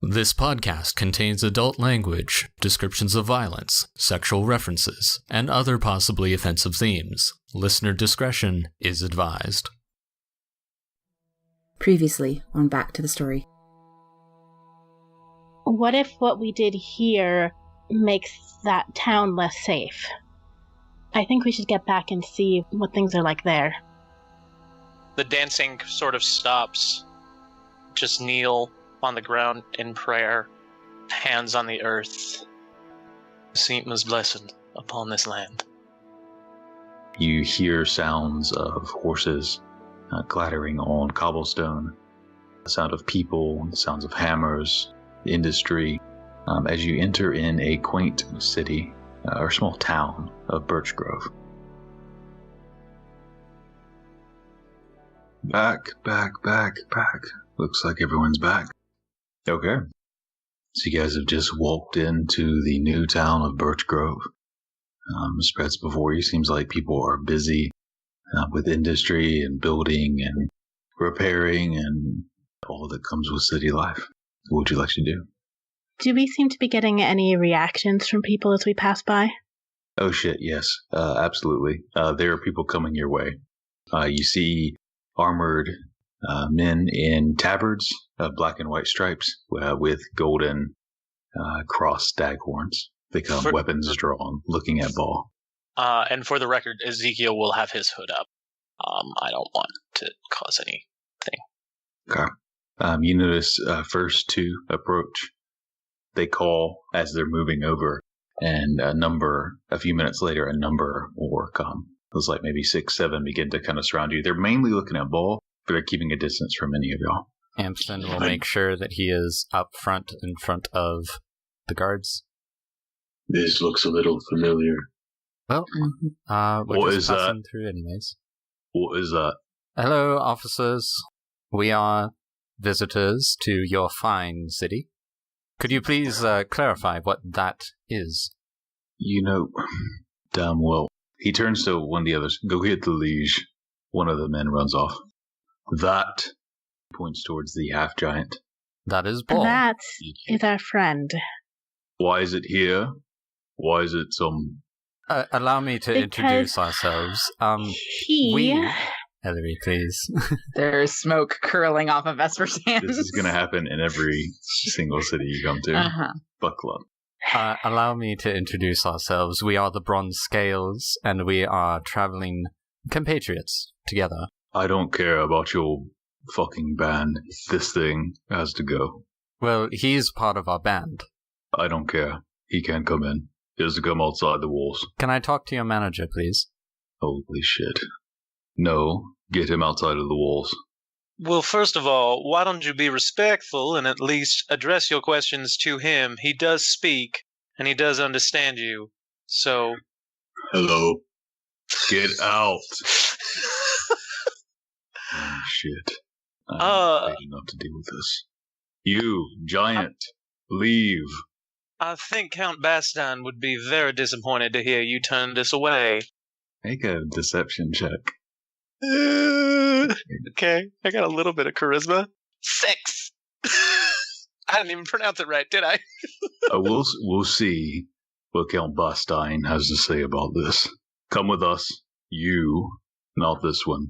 This podcast contains adult language, descriptions of violence, sexual references, and other possibly offensive themes. Listener discretion is advised. Previously on Back to the Story. What if what we did here makes that town less safe? I think we should get back and see what things are like there. The dancing sort of stops. Just kneel on the ground in prayer, hands on the earth. Seema's blessing upon this land. You hear sounds of horses clattering on cobblestone, the sound of people, the sounds of hammers, industry, as you enter in a quaint city, or small town of Birch Grove. Back. Looks like everyone's back. Okay. So you guys have just walked into the new town of Birch Grove. Spreads before you. Seems like people are busy with industry and building and repairing and all that comes with city life. What would you like to do? Do we seem to be getting any reactions from people as we pass by? Oh shit, yes. Absolutely. There are people coming your way. You see armored men in tabards, black and white stripes, with golden cross staghorns. They come, weapons drawn, looking at ball. And for the record, Ezekiel will have his hood up. I don't want to cause anything. Okay. You notice first two approach. They call as they're moving over, and a few minutes later, a number more come. It was like maybe 6, 7 begin to kind of surround you. They're mainly looking at ball, but they're keeping a distance from any of y'all. Amsen will make sure that he is up front in front of the guards. This looks a little familiar. Well, we're just passing through anyways. What is that? Hello, officers. We are visitors to your fine city. Could you please clarify what that is? You know, damn well. He turns to one of the others. Go get the Liege. One of the men runs off. That points towards the half-giant. That is Ball. That is our friend. Why is it here? Why is it some... allow me to introduce ourselves. Ellory, please. There's smoke curling off of Vesper's hands. This is going to happen in every single city you come to. Uh-huh. Buckle up. Allow me to introduce ourselves. We are the Bronze Scales, and we are traveling compatriots together. I don't care about your fucking band. This thing has to go. Well, he's part of our band. I don't care. He can't come in. He has to come outside the walls. Can I talk to your manager, please? Holy shit. No, get him outside of the walls. Well, first of all, why don't you be respectful and at least address your questions to him? He does speak, and he does understand you, so... Hello. Get out. Oh, shit. I'm ready enough to deal with this. You, giant, leave. I think Count Bastine would be very disappointed to hear you turn this away. Make a deception check. Okay, I got a little bit of charisma. 6! I didn't even pronounce it right, did I? We'll see what Count Bastine has to say about this. Come with us. You, not this one.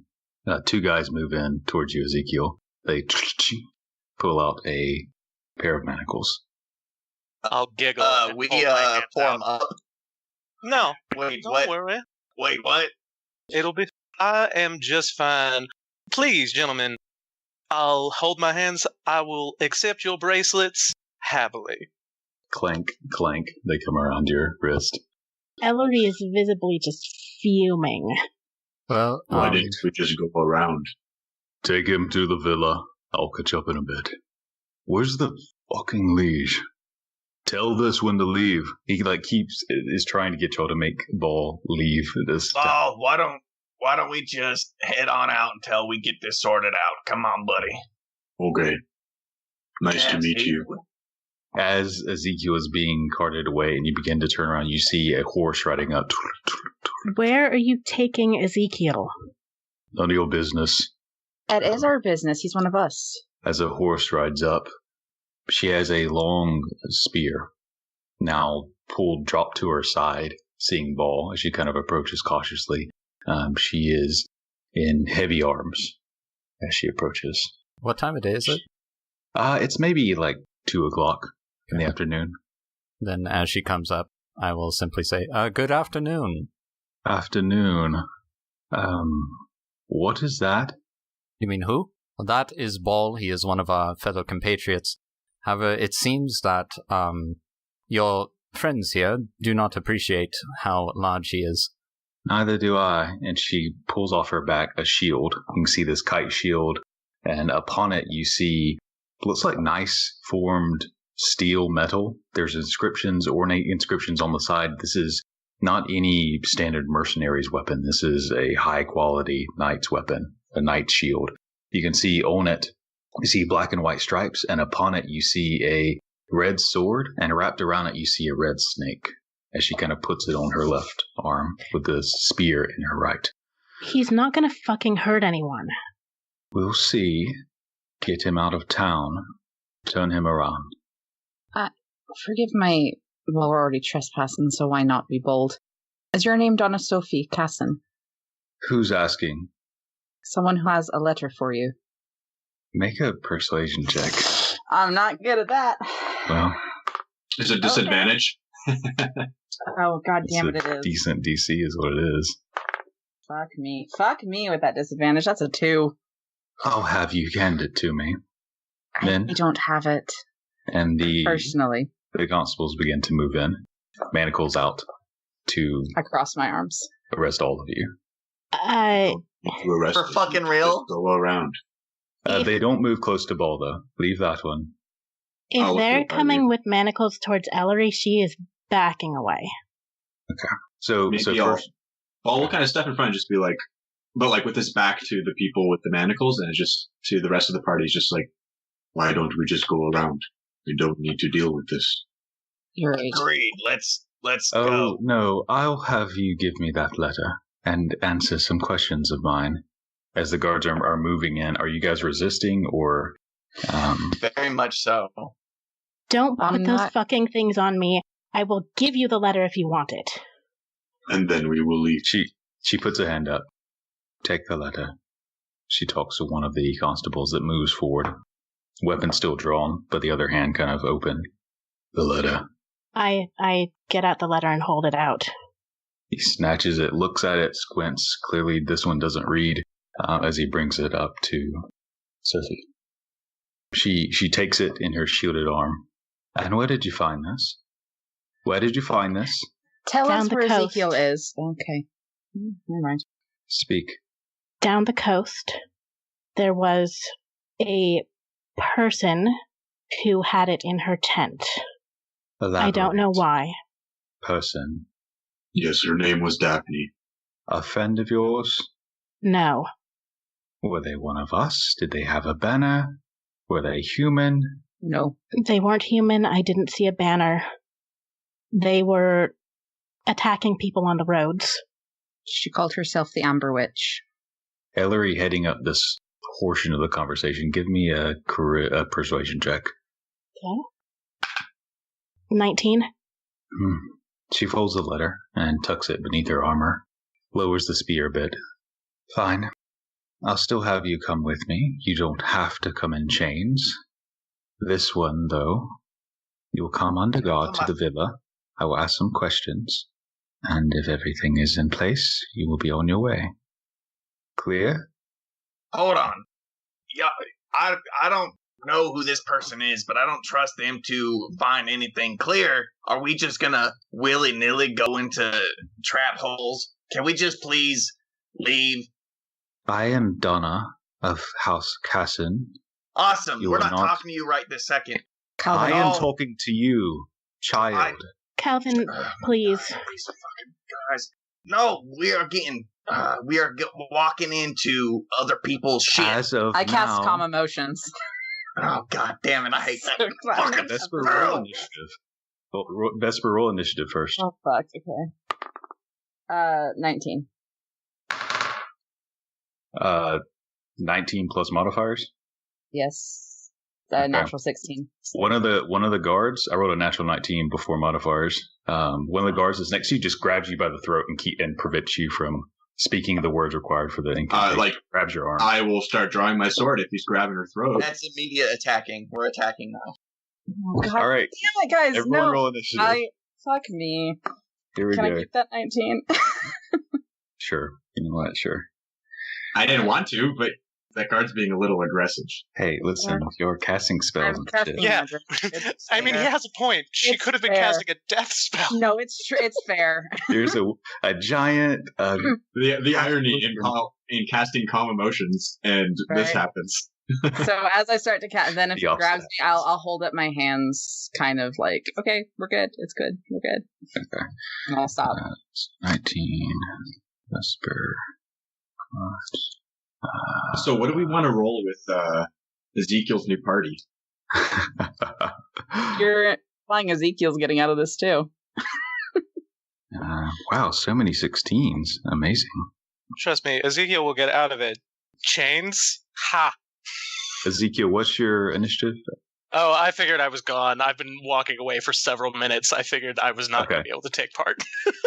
2 guys move in towards you, Ezekiel. They pull out a pair of manacles. I'll giggle. We pull them up. No. Wait, don't what? worry. Wait, what? It'll be... I am just fine. Please, gentlemen, I'll hold my hands. I will accept your bracelets happily. Clank, clank. They come around your wrist. Ellory is visibly just fuming. Well, Why didn't we just go around? Take him to the villa. I'll catch up in a bit. Where's the fucking Liege? Tell this when to leave. He is trying to get y'all to make Ball leave this. Oh, why don't we just head on out until we get this sorted out? Come on, buddy. Okay. Nice to meet you. As Ezekiel is being carted away and you begin to turn around, you see a horse riding up. Where are you taking Ezekiel? None of your business. That is our business. He's one of us. As a horse rides up, She has a long spear, now dropped to her side, seeing Ball as she kind of approaches cautiously. She is in heavy arms as she approaches. What time of day is it? It's maybe like 2 o'clock in the afternoon. Then as she comes up, I will simply say, good afternoon. Afternoon. What is that? You mean who? Well, that is Ball. He is one of our fellow compatriots. However, it seems that your friends here do not appreciate how large he is. Neither do I. And she pulls off her back a shield. You can see this kite shield, and upon it you see looks like nice formed steel metal. There's ornate inscriptions on the side. This is not any standard mercenary's weapon. This is a high quality knight's weapon, a knight's shield. You can see on it, you see black and white stripes, and upon it you see a red sword, and wrapped around it you see a red snake, as she kind of puts it on her left arm with the spear in her right. He's not gonna fucking hurt anyone. We'll see. Get him out of town. Turn him around. Forgive well, we're already trespassing, so why not be bold? Is your name Donna Sophie Casson? Who's asking? Someone who has a letter for you. Make a persuasion check. I'm not good at that. Well, Is it disadvantage? Oh, god damn it, it's it a is. decent DC is what it is. Fuck me. Fuck me with that disadvantage. That's a 2. I'll have you hand it to me. I Then, don't have it, and personally. the constables begin to move in. Manacles out to Across my arms. arrest all of you. To arrest For us. fucking real? Just go around. They don't move close to Ball, though. Leave that one. If Oh, they're okay. coming with manacles towards Ellory, she is backing away. So Maybe first, we'll kind of step in front and just be like, but like with his back to the people with the manacles, and it's just to the rest of the party, it's just like, why don't we just go around? We don't need to deal with this. You're right. Agreed. Let's oh, go. no, I'll have you give me that letter and answer some questions of mine. As the guards are moving in, are you guys resisting or... Very much so. Don't I'm put those not- fucking things on me. I will give you the letter if you want it. And then we will leave. She puts a hand up. Take the letter. She talks to one of the constables that moves forward. Weapon still drawn, but the other hand kind of open. The letter. I get out the letter and hold it out. He snatches it, looks at it, squints. Clearly this one doesn't read as he brings it up to Sophie. She takes it in her shielded arm. And where did you find this? Where did you find this? Tell Down us the where coast. Ezekiel is. Okay. Never mind. Speak. Down the coast, there was a person who had it in her tent. I don't know Elaborate. why. Person. Yes, her name was Daphne. A friend of yours? No. Were they one of us? Did they have a banner? Were they human? No. They weren't human. I didn't see a banner. They were attacking people on the roads. She called herself the Amber Witch. Ellory heading up this portion of the conversation. Give me a persuasion check. Okay. 19. She folds the letter and tucks it beneath her armor. Lowers the spear a bit. Fine. I'll still have you come with me. You don't have to come in chains. This one, though, you'll come under guard to the villa. I will ask some questions. And if everything is in place, you will be on your way. Clear? Hold on. Yeah, I don't know who this person is, but I don't trust them to find anything clear. Are we just gonna willy-nilly go into trap holes? Can we just please leave? I am Donna of House Casson. Awesome. You We're are not not- talking to you right this second. I Kalvyn. am Oh. talking to you, child. Kalvyn, please. These fucking guys. No, we are walking into other people's shit. As of I cast now, calm emotions. Oh, god damn it. I hate that. So glad. Fucking Vesper girl. roll initiative. Vesper roll initiative first. Oh, fuck. Okay. 19. 19 plus modifiers. Yes. Natural 16. One of the guards, I rolled a natural 19 before modifiers. One of the guards is next to you, just grabs you by the throat and prevents you from speaking the words required for the incantation. Grabs your arm. I will start drawing my sword if he's grabbing her throat. That's immediate attacking. We're attacking now. Oh, God. All right. Damn it, guys. Everyone roll initiative. Fuck me. Here we Can go. I keep that 19? Sure. You know what? Sure. I didn't want to, but that guard's being a little aggressive. Hey, listen, you're casting spells and shit. Yeah. It's I mean, he fair. has a point. She It's could have been fair. casting a death spell. No, it's fair. There's a giant. The irony in casting calm emotions, and this Right. happens. So as I start to cast, then if The he opposite grabs me, I'll hold up my hands, kind of like, okay, we're good. It's good. We're good. Okay. And I'll stop. 19. Vesper. So what do we want to roll with Ezekiel's new party? You're flying Ezekiel's getting out of this too. Wow, so many 16s. Amazing. Trust me, Ezekiel will get out of it. Chains? Ha! Ezekiel, what's your initiative? Oh, I figured I was gone. I've been walking away for several minutes. I figured I was not going to be able to take part.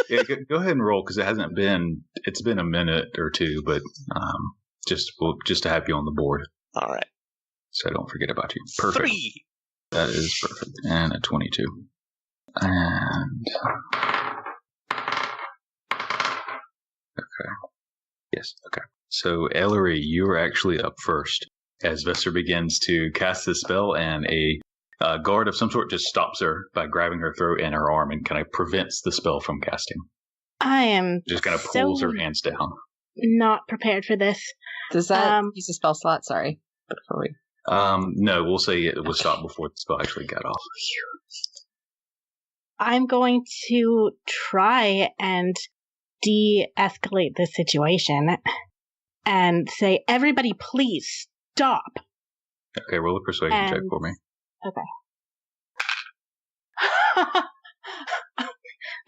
Yeah, go ahead and roll, because it's been a minute or two, but just to have you on the board. All right. So I don't forget about you. Perfect. 3. That is perfect. And a 22. And... Okay. Yes, okay. So, Ellory, you are actually up first as Vesper begins to cast this spell, and a guard of some sort just stops her by grabbing her throat and her arm and kind of prevents the spell from casting. I am Just kind of pulls her hands down. not prepared for this. Does that use a spell slot? Sorry. Before we... No, we'll say it was stopped before the spell actually got off. I'm going to try and de-escalate the situation and say, everybody please stop. Okay, roll a persuasion check for me. Okay.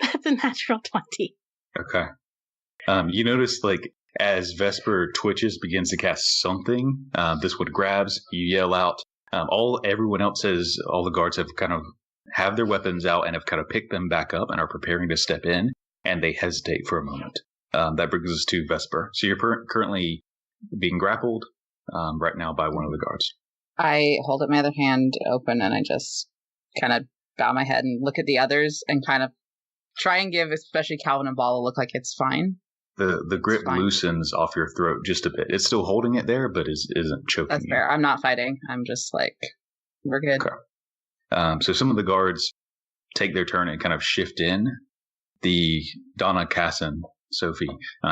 That's a natural 20. Okay. You notice, as Vesper twitches, begins to cast something, this one grabs, you yell out. Everyone else says, all the guards have their weapons out and have kind of picked them back up and are preparing to step in, and they hesitate for a moment. That brings us to Vesper. So you're currently being grappled right now by one of the guards. I hold up my other hand open and I just kind of bow my head and look at the others and kind of try and give especially Kalvyn and Ball a look like it's fine. The grip loosens off your throat just a bit. It's still holding it there, but isn't choking That's you. fair. I'm not fighting. I'm just like, we're good. Okay. So some of the guards take their turn and kind of shift in. The Donna Casson, Sophie,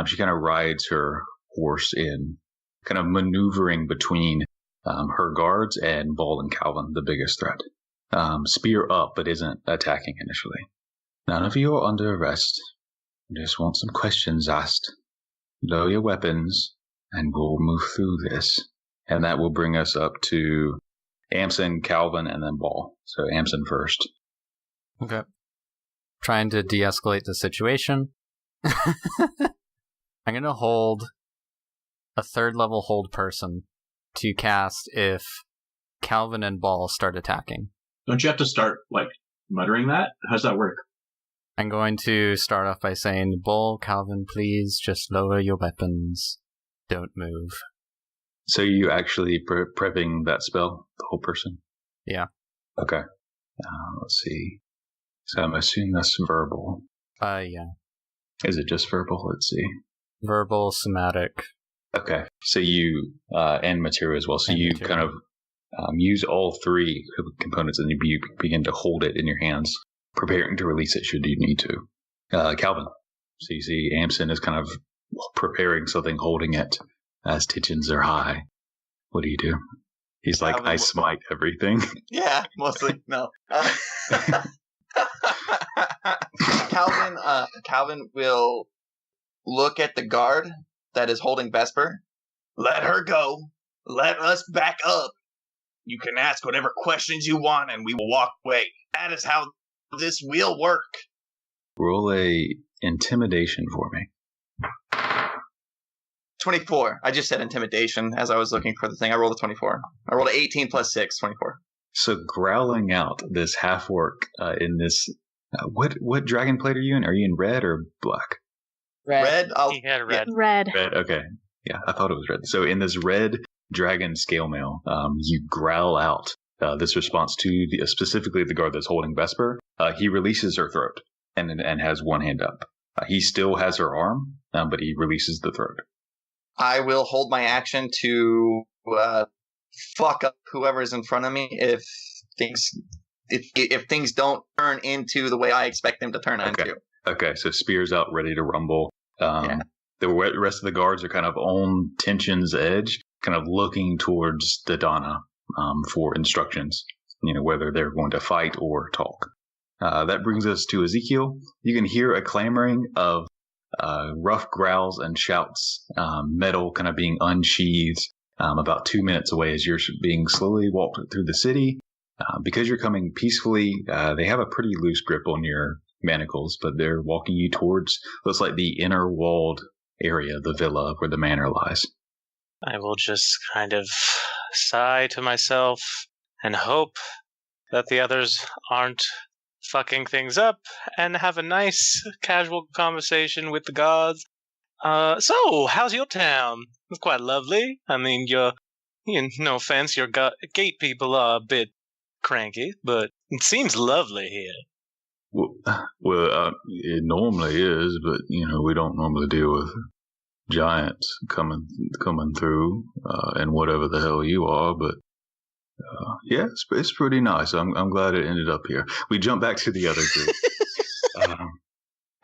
she kind of rides her horse in, kind of maneuvering between her guards and Ball and Kalvyn, the biggest threat. Spear up, but isn't attacking initially. None of you are under arrest. I just want some questions asked. Lower your weapons, and we'll move through this. And that will bring us up to Amsen, Kalvyn, and then Ball. So Amsen first. Okay. Trying to de-escalate the situation. I'm going to hold a third level hold person to cast if Kalvyn and Ball start attacking. Don't you have to start, muttering that? How's that work? I'm going to start off by saying, Ball, Kalvyn, please just lower your weapons. Don't move. So you actually prepping that spell, the whole person? Yeah. Okay. Let's see. So I'm assuming that's verbal. Yeah. Is it just verbal? Let's see. Verbal, somatic. Okay. So you, and material as well. So you material. kind of use all three components and you begin to hold it in your hands, preparing to release it should you need to. Kalvyn. So you see Amsen is kind of preparing something, holding it as tensions are high. What do you do? He's like, I smite everything. Yeah, mostly. No. Kalvyn will look at the guard that is holding Vesper. Let her go. Let us back up. You can ask whatever questions you want and we will walk away. That is how this will work. Roll a intimidation for me. 24. I just said intimidation as I was looking for the thing. I rolled a 24. I rolled an 18 plus 6, 24. So growling out this half-orc in this... what dragon plate are you in? Are you in red or black? Red? He had red. Red. Red, okay. Yeah, I thought it was red. So in this red dragon scale mail, you growl out this response to specifically the guard that's holding Vesper. He releases her throat and has one hand up. He still has her arm, but he releases the throat. I will hold my action to fuck up whoever's in front of me if things don't turn into the way I expect them to turn into. Okay, so spear's out, ready to rumble. The rest of the guards are kind of on tension's edge, kind of looking towards the Donna for instructions, whether they're going to fight or talk. That brings us to Ezekiel. You can hear a clamoring of rough growls and shouts, metal kind of being unsheathed about 2 minutes away as you're being slowly walked through the city. Because you're coming peacefully, they have a pretty loose grip on your manacles, but they're walking you towards looks like the inner walled area of the villa where the manor lies. I will just kind of sigh to myself and hope that the others aren't fucking things up and have a nice casual conversation with the gods. So, how's your town? It's quite lovely. I mean, no offense, your gate people are a bit cranky, but it seems lovely here. Well, it normally is, but we don't normally deal with giants coming through and whatever the hell you are. But yeah, it's pretty nice. I'm glad it ended up here. We jump back to the other group.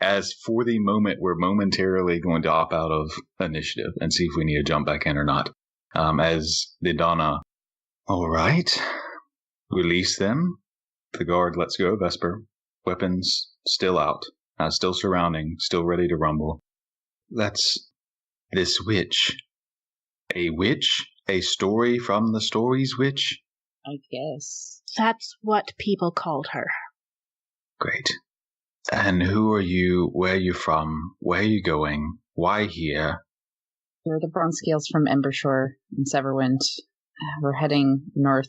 As for the moment, we're momentarily going to opt out of initiative and see if we need to jump back in or not. As the Donna, all right, release them. The guard lets go of Vesper. Weapons still out, still surrounding, still ready to rumble. That's this witch. A witch? A story from the story's witch? I guess. That's what people called her. Great. And who are you? Where are you from? Where are you going? Why here? We're the Bronze Scales from Embershore in Severwind. We're heading north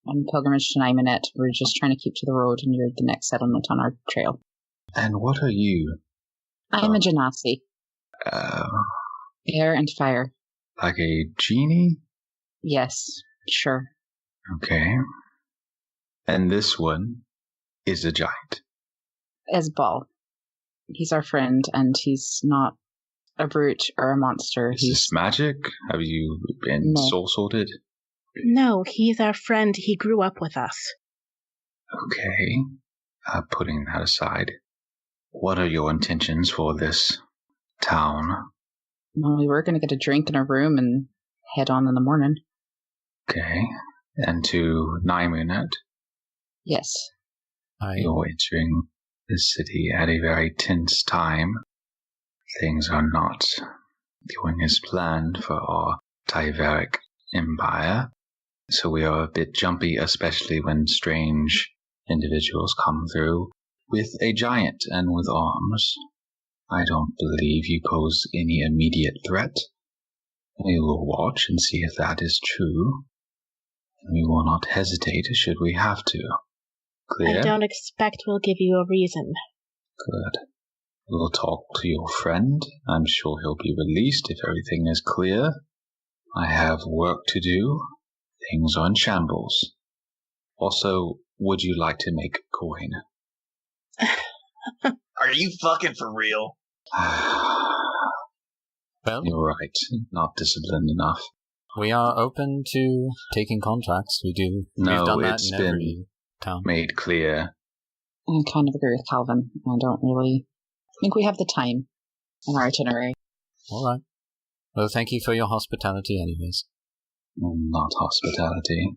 on pilgrimage to Nymenet. We're just trying to keep to the road, and you're the next settlement on our trail. And what are you? I'm a genasi. Air and fire. Like a genie? Yes, sure. Okay. And this one is a giant. Esbal. He's our friend, and he's not a brute or a monster. Is this magic? Have you been soul-sorted? No, he's our friend. He grew up with us. Okay. Putting that aside, what are your intentions for this town? Well, we were going to get a drink in a room and head on in the morning. Okay. And to Nymenet? Yes. You're entering the city at a very tense time. Things are not going as planned for our Tyveric Empire. So we are a bit jumpy, especially when strange individuals come through with a giant and with arms. I don't believe you pose any immediate threat. We will watch and see if that is true. We will not hesitate should we have to. Clear? I don't expect we'll give you a reason. Good. We'll talk to your friend. I'm sure he'll be released if everything is clear. I have work to do. Things are in shambles. Also, would you like to make coin? Are you fucking for real? Well, you're right. Not disciplined enough. We are open to taking contracts. We've done that in every town. Made clear. I kind of agree with Kalvyn. I don't really think we have the time in our itinerary. All right. Well, thank you for your hospitality anyways. Not hospitality.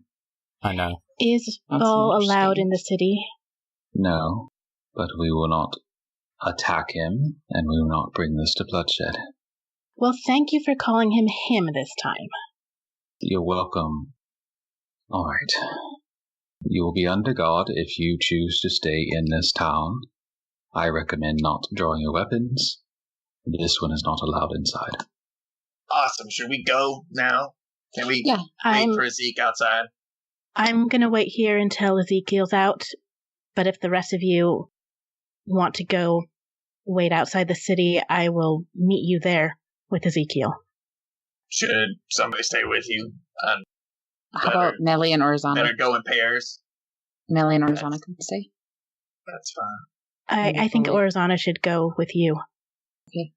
I know. Is Ball allowed in the city? No, but we will not attack him, and we will not bring this to bloodshed. Well, thank you for calling him this time. You're welcome. All right. You will be under guard if you choose to stay in this town. I recommend not drawing your weapons. This one is not allowed inside. Awesome. Should we go now? Can we wait for Zeke outside? I'm going to wait here until Ezekiel's out, but if the rest of you want to go wait outside the city, I will meet you there with Ezekiel. Should somebody stay with you? How about Nelly and Orzana? Better go in pairs. Nelly and Orzana can stay. That's fine. I think Orzana should go with you. Okay.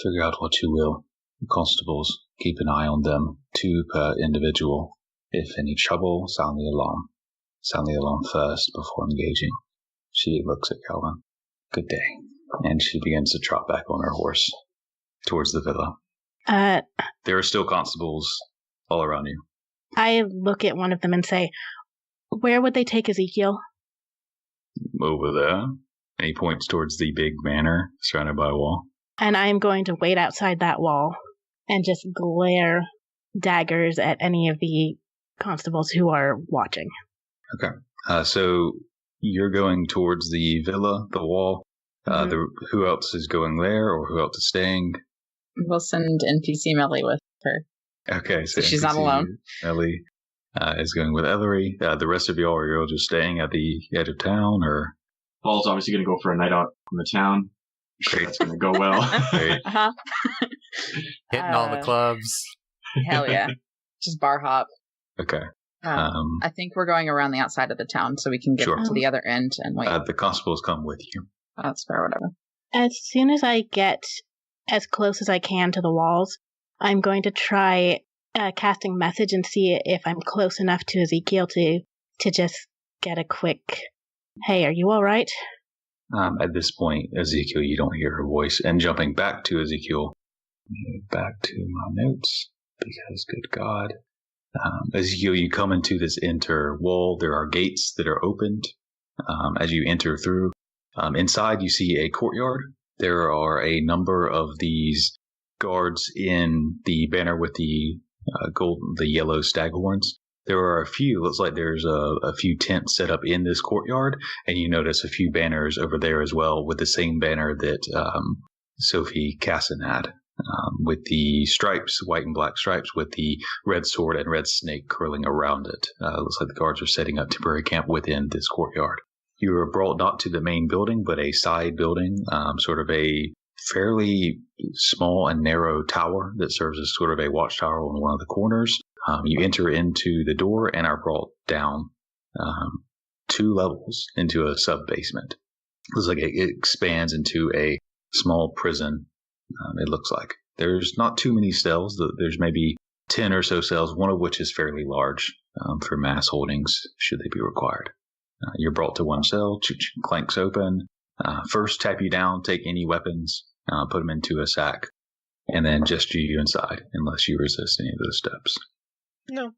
Figure out what you will. Constables, keep an eye on them, 2 per individual. If any trouble, sound the alarm. Sound the alarm first before engaging. She looks at Kalvyn. Good day. And she begins to trot back on her horse towards the villa. There are still constables all around you. I look at one of them and say, where would they take Ezekiel? Over there. And he points towards the big manor surrounded by a wall. And I'm going to wait outside that wall and just glare daggers at any of the constables who are watching. Okay. So you're going towards the villa, the wall. Who else is going there, or who else is staying? We'll send NPC Melly with her. Okay, so she's not alone. Melly is going with Ellory. The rest of y'all, are you all just staying at the edge of town, or? Paul's obviously going to go for a night out in the town. Great. That's going to go well. Great. Hitting all the clubs. Hell yeah. Just bar hop. Okay. I think we're going around the outside of the town so we can get to the other end and wait. The constables come with you. That's fair, whatever. As soon as I get as close as I can to the walls, I'm going to try casting message and see if I'm close enough to Ezekiel to just get a quick, hey, are you all right? At this point, Ezekiel, you don't hear her voice. And jumping back to Ezekiel, back to my notes, because good God. Ezekiel, you come into this inner wall. There are gates that are opened as you enter through. Inside, you see a courtyard. There are a number of these guards in the banner with the the yellow staghorns. There are a few, looks like there's a few tents set up in this courtyard, and you notice a few banners over there as well with the same banner that Sophie Casson had, with the stripes, white and black stripes, with the red sword and red snake curling around it. Looks like the guards are setting up temporary camp within this courtyard. You were brought not to the main building, but a side building, sort of a fairly small and narrow tower that serves as sort of a watchtower on one of the corners. You enter into the door and are brought down 2 levels into a sub-basement. Looks like it expands into a small prison, it looks like. There's not too many cells. There's maybe 10 or so cells, one of which is fairly large for mass holdings, should they be required. You're brought to one cell, clanks open. First, tap you down, take any weapons, put them into a sack, and then gesture you inside, unless you resist any of those steps. No.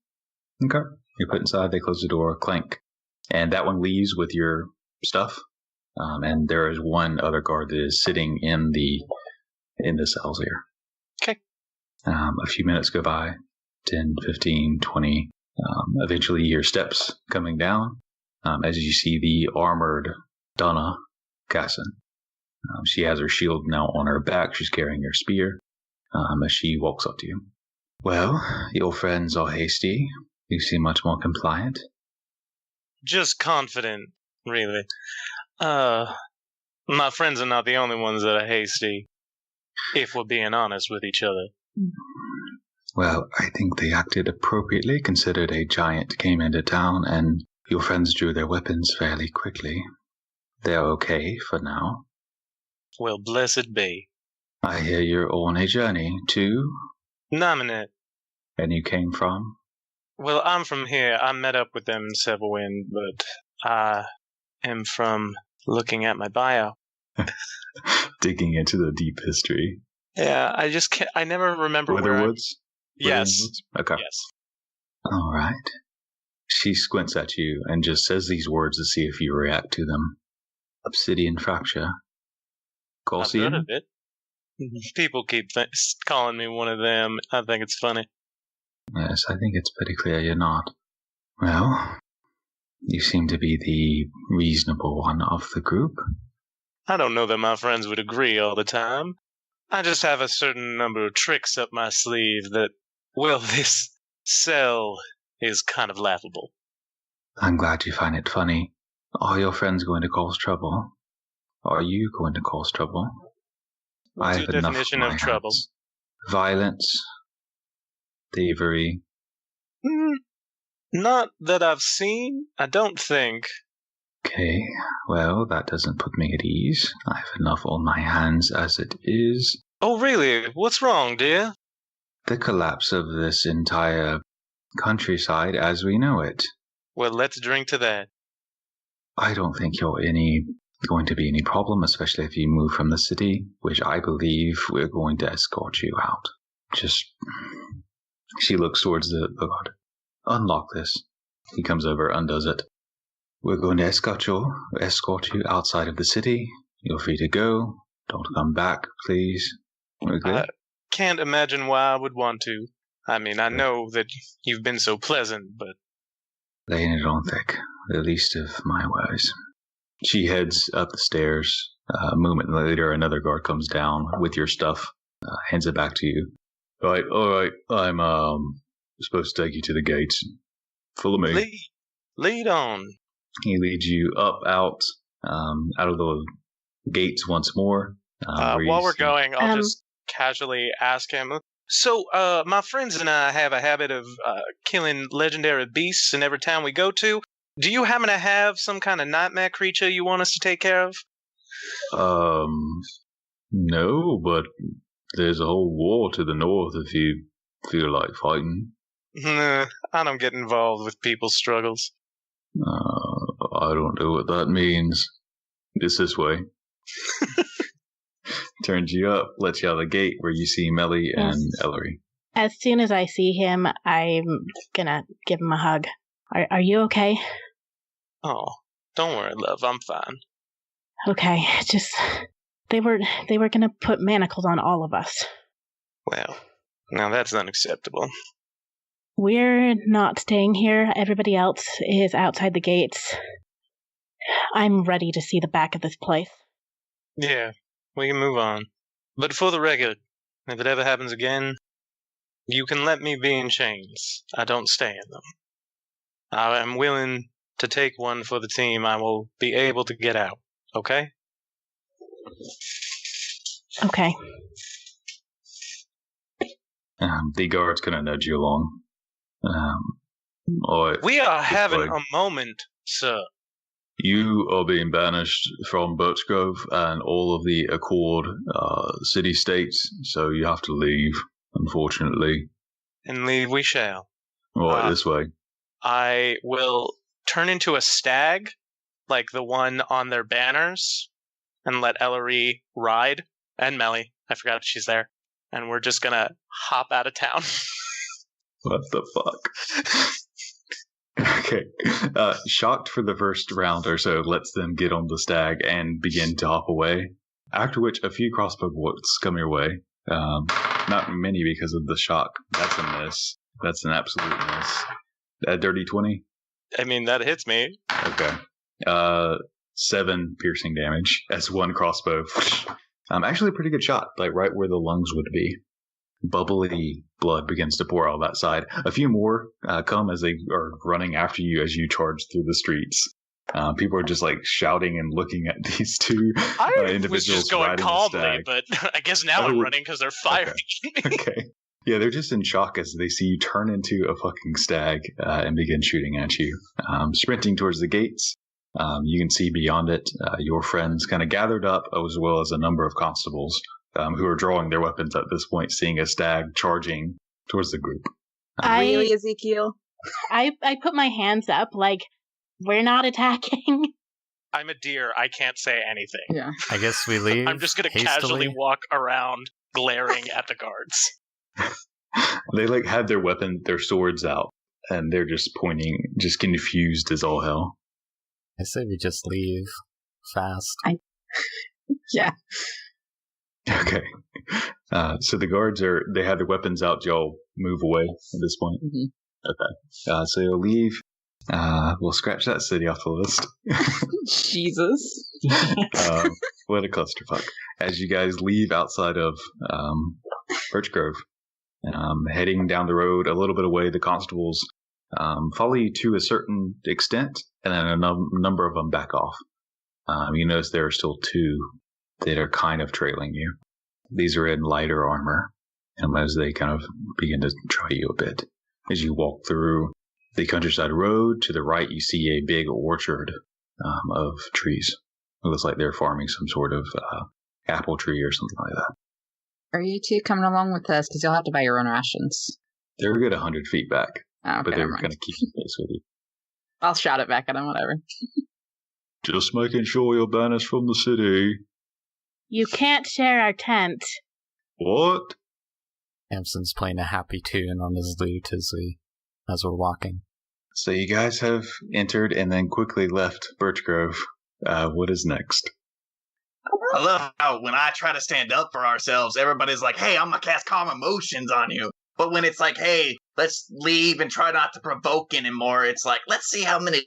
Okay. You're put inside, they close the door, clank. And that one leaves with your stuff. And there is one other guard that is sitting in the cells here. Okay. A few minutes go by, 10, 15, 20. Eventually you hear steps coming down as you see the armored Donna Casson. She has her shield now on her back. She's carrying her spear as she walks up to you. Well, your friends are hasty. You seem much more compliant. Just confident, really. My friends are not the only ones that are hasty, if we're being honest with each other. Well, I think they acted appropriately, considered a giant came into town, and your friends drew their weapons fairly quickly. They're okay for now. Well, blessed be. I hear you're on a journey, too? Nominate. And you came from? Well, I'm from here. I met up with them in Severwind, but I am from looking at my bio. Digging into the deep history. Yeah, I just can't. I never remember Witherwoods? Yes. Okay. Yes. All right. She squints at you and just says these words to see if you react to them. Obsidian fracture. I've heard of it. People keep calling me one of them. I think it's funny. Yes, I think it's pretty clear you're not. Well, you seem to be the reasonable one of the group. I don't know that my friends would agree all the time. I just have a certain number of tricks up my sleeve that, well, this cell is kind of laughable. I'm glad you find it funny. Are your friends going to cause trouble? Are you going to cause trouble? What's I your have enough definition on my of trouble? hands. Violence, thievery. Not that I've seen, I don't think. Okay, well, that doesn't put me at ease. I have enough on my hands as it is. Oh, really? What's wrong, dear? The collapse of this entire countryside as we know it. Well, let's drink to that. I don't think you're going to be any problem, especially if you move from the city, which I believe we're going to escort you out. She looks towards the guard. Unlock this. He comes over, undoes it. We're going to escort you outside of the city. You're free to go. Don't come back, please. Okay? I can't imagine why I would want to. I mean, I know that you've been so pleasant, but... Laying it on thick. The least of my worries. She heads up the stairs. A moment later, another guard comes down with your stuff, hands it back to you. All right. I'm supposed to take you to the gates. Follow me. Lead on. He leads you up, out of the gates once more. While we're going, I'll just casually ask him. So, my friends and I have a habit of killing legendary beasts in every town we go to. Do you happen to have some kind of nightmare creature you want us to take care of? No, but there's a whole war to the north if you feel like fighting. I don't get involved with people's struggles. I don't know what that means. It's this way. Turns you up, lets you out of the gate where you see Melly and Ellory. As soon as I see him, I'm gonna give him a hug. Are you okay? Oh, don't worry, love. I'm fine. Okay, just they were gonna put manacles on all of us. Well, now that's unacceptable. We're not staying here. Everybody else is outside the gates. I'm ready to see the back of this place. Yeah, we can move on. But for the record, if it ever happens again, you can let me be in chains. I don't stay in them. I am willing to take one for the team. I will be able to get out. Okay? Okay. The guard's gonna nudge you along. We are having a moment, sir. You are being banished from Birchgrove and all of the Accord city-states, so you have to leave, unfortunately. And leave we shall. Right, this way. I will turn into a stag, like the one on their banners, and let Ellory ride. And Melly. I forgot she's there. And we're just gonna hop out of town. What the fuck? Okay. Shocked for the first round or so lets them get on the stag and begin to hop away. After which, a few crossbow bolts come your way. Not many because of the shock. That's a miss. That's an absolute miss. A dirty 20? I mean, that hits me. Okay. 7 piercing damage as one crossbow. Actually a pretty good shot, like right where the lungs would be. Bubbly blood begins to pour out that side. A few more come as they are running after you as you charge through the streets. People are just like shouting and looking at these two individuals. I was just going calmly, but I guess now I'm running because they're firing. Okay. Yeah, they're just in shock as they see you turn into a fucking stag and begin shooting at you. Sprinting towards the gates. You can see beyond it your friends kind of gathered up, as well as a number of constables who are drawing their weapons at this point, seeing a stag charging towards the group. Really, Ezekiel? I put my hands up like, we're not attacking. I'm a deer. I can't say anything. Yeah. I guess we leave. I'm just going to casually walk around glaring at the guards. They like had their swords out, and they're just pointing, just confused as all hell. I say we just leave fast. Yeah. Okay. So the guards they have their weapons out. Y'all move away at this point. Mm-hmm. Okay. So you'll leave. We'll scratch that city off the list. Jesus. What a clusterfuck. As you guys leave outside of Birch Grove, heading down the road a little bit away, the constables follow you to a certain extent, and then a number of them back off. You notice there are still two that are kind of trailing you. These are in lighter armor, as they kind of begin to try you a bit. As you walk through the countryside road, to the right you see a big orchard of trees. It looks like they're farming some sort of apple tree or something like that. Are you two coming along with us? Because you'll have to buy your own rations. They're a good 100 feet back, Okay, but they're going to keep pace with you. I'll shout it back at them, whatever. Just making sure you're banished from the city. You can't share our tent. What? Amsen's playing a happy tune on his lute as we're walking. So you guys have entered and then quickly left Birch Grove. What is next? I love how when I try to stand up for ourselves, everybody's like, hey, I'm going to cast Calm Emotions on you. But when it's like, hey, let's leave and try not to provoke anymore, it's like, let's see how many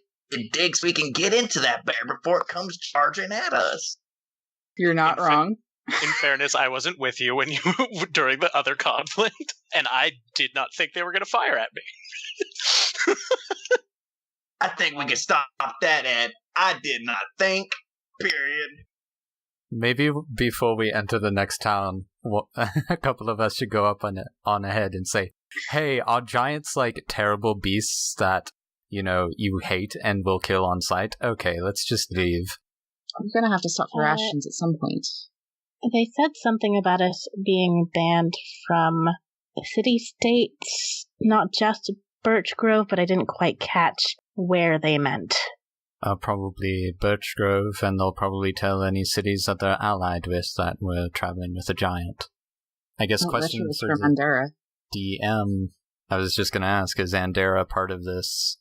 digs we can get into that bear before it comes charging at us. You're not wrong. In fairness, I wasn't with you when you during the other conflict, and I did not think they were going to fire at me. I think we can stop that at I did not think, period. Maybe before we enter the next town, a couple of us should go up on ahead and say, hey, are giants like terrible beasts that, you hate and will kill on sight? Okay, let's just leave. We're going to have to stop for rations at some point. They said something about us being banned from city-states, not just Birch Grove, but I didn't quite catch where they meant. Probably Birch Grove, and they'll probably tell any cities that they're allied with that we're traveling with a giant. I guess question for from Andera. DM, I was just going to ask, is Andera part of this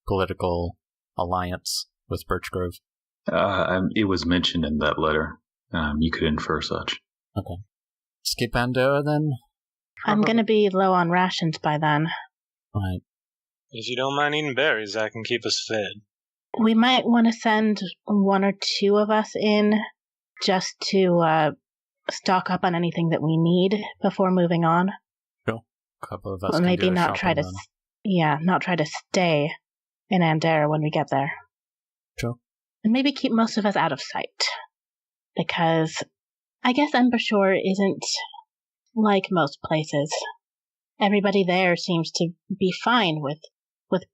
political alliance with Birch Grove? It was mentioned in that letter. You could infer such. Okay. Skip Andera then? I'm going to be low on rations by then. Right. If you don't mind eating berries, I can keep us fed. We might want to send one or two of us in just to stock up on anything that we need before moving on. Sure. A couple of us. Well, maybe not try to, not try to stay in Andera when we get there. Sure. And maybe keep most of us out of sight, because I guess Embershore isn't like most places. Everybody there seems to be fine with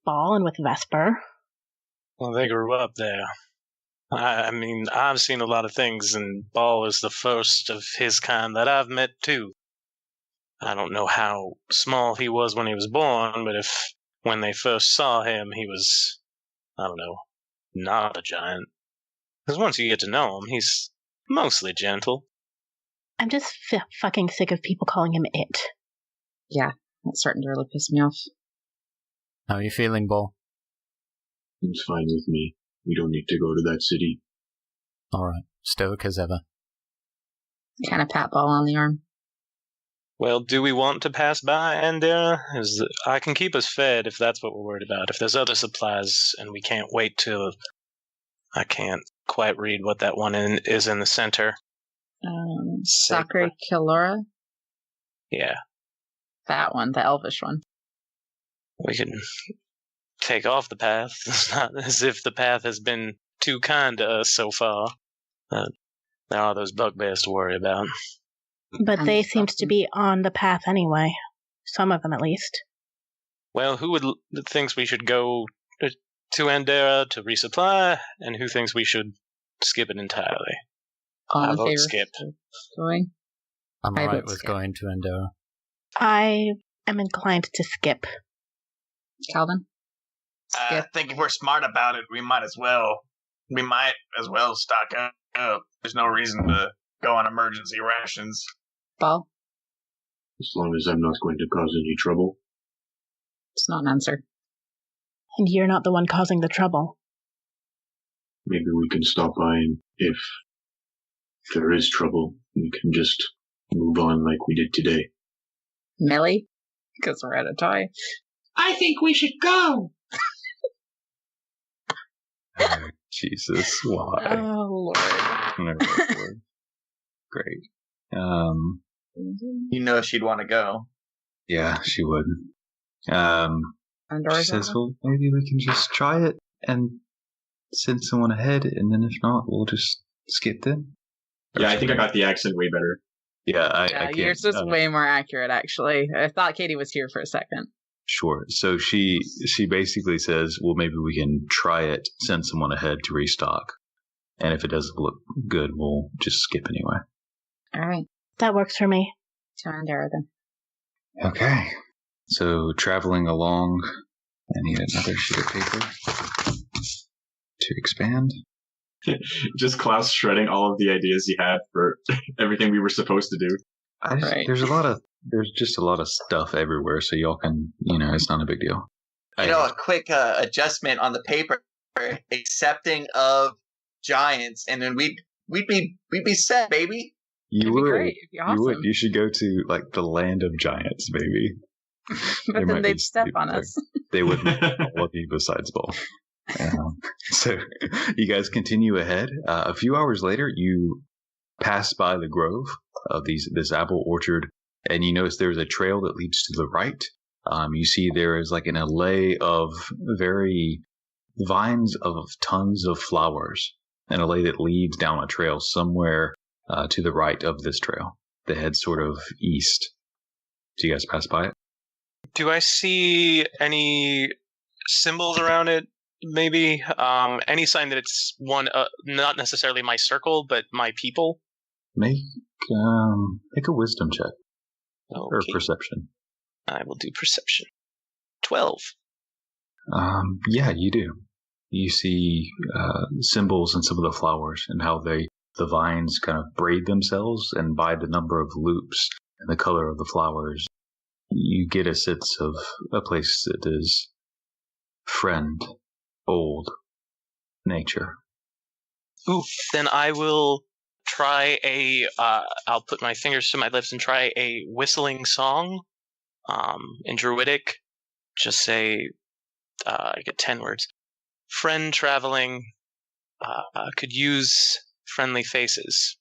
Ball and with Vesper. Well, they grew up there. I mean, I've seen a lot of things, and Ball is the first of his kind that I've met, too. I don't know how small he was when he was born, but when they first saw him, he was, not a giant. Because once you get to know him, he's mostly gentle. I'm just fucking sick of people calling him it. Yeah, that's starting to really piss me off. How are you feeling, Ball? Seems fine with me. We don't need to go to that city. Alright, stoic as ever. Kind of pat Ball on the arm. Well, do we want to pass by Andera? I can keep us fed if that's what we're worried about. If there's other supplies and we can't wait till... I can't quite read what that one is in the center. Sacre Kilora? Yeah. That one, the elvish one. We can take off the path. It's not as if the path has been too kind to us so far. There are those bugbears to worry about. But they seemed to be on the path anyway. Some of them, at least. Well, who thinks we should go to Andera to resupply, and who thinks we should skip it entirely? I vote skip. Going? I'm alright with going to Andera. I am inclined to skip. Kalvyn? I think if we're smart about it, we might as well stock up. There's no reason to go on emergency rations. Ball? As long as I'm not going to cause any trouble. It's not an answer. And you're not the one causing the trouble. Maybe we can stop by, and if there is trouble, we can just move on like we did today. Millie? Because we're out of time. I think we should go. Oh, Jesus, why? Oh, Lord. Never wrote the word. Great. You know she'd want to go. Yeah, she would. She Andor's says, well, maybe we can just try it and send someone ahead, and then if not, we'll just skip them. Yeah, I think I got the accent way better. Yeah, I can't. Yours is way more accurate, actually. I thought Katie was here for a second. Sure. So she basically says, well, maybe we can try it, send someone ahead to restock. And if it doesn't look good, we'll just skip anyway. All right. That works for me. To Andorra, then. Okay. So traveling along, I need another sheet of paper to expand. Just Klouse shredding all of the ideas he had for everything we were supposed to do. There's just a lot of stuff everywhere, so y'all can, it's not a big deal. A quick adjustment on the paper, accepting of giants, and then we'd be set, baby. You It'd would. be great. It'd be awesome. You would. You should go to the land of giants, baby. But then they'd step on us. They wouldn't love you besides Ball. So you guys continue ahead. A few hours later, you pass by the grove of this apple orchard, and you notice there's a trail that leads to the right. You see there is an alley of very vines of tons of flowers, an alley that leads down a trail somewhere to the right of this trail that heads sort of east. Do you guys pass by it? Do I see any symbols around it? Maybe any sign that it's one, not necessarily my circle, but my people. Make a wisdom check or Okay. perception. I will do perception. 12. Yeah, you do. You see symbols in some of the flowers and how the vines kind of braid themselves, and by the number of loops and the color of the flowers, you get a sense of a place that is friend, old, nature. Ooh, then I will try I'll put my fingers to my lips and try a whistling song in Druidic. Just say, I get 10 words. Friend traveling could use friendly faces.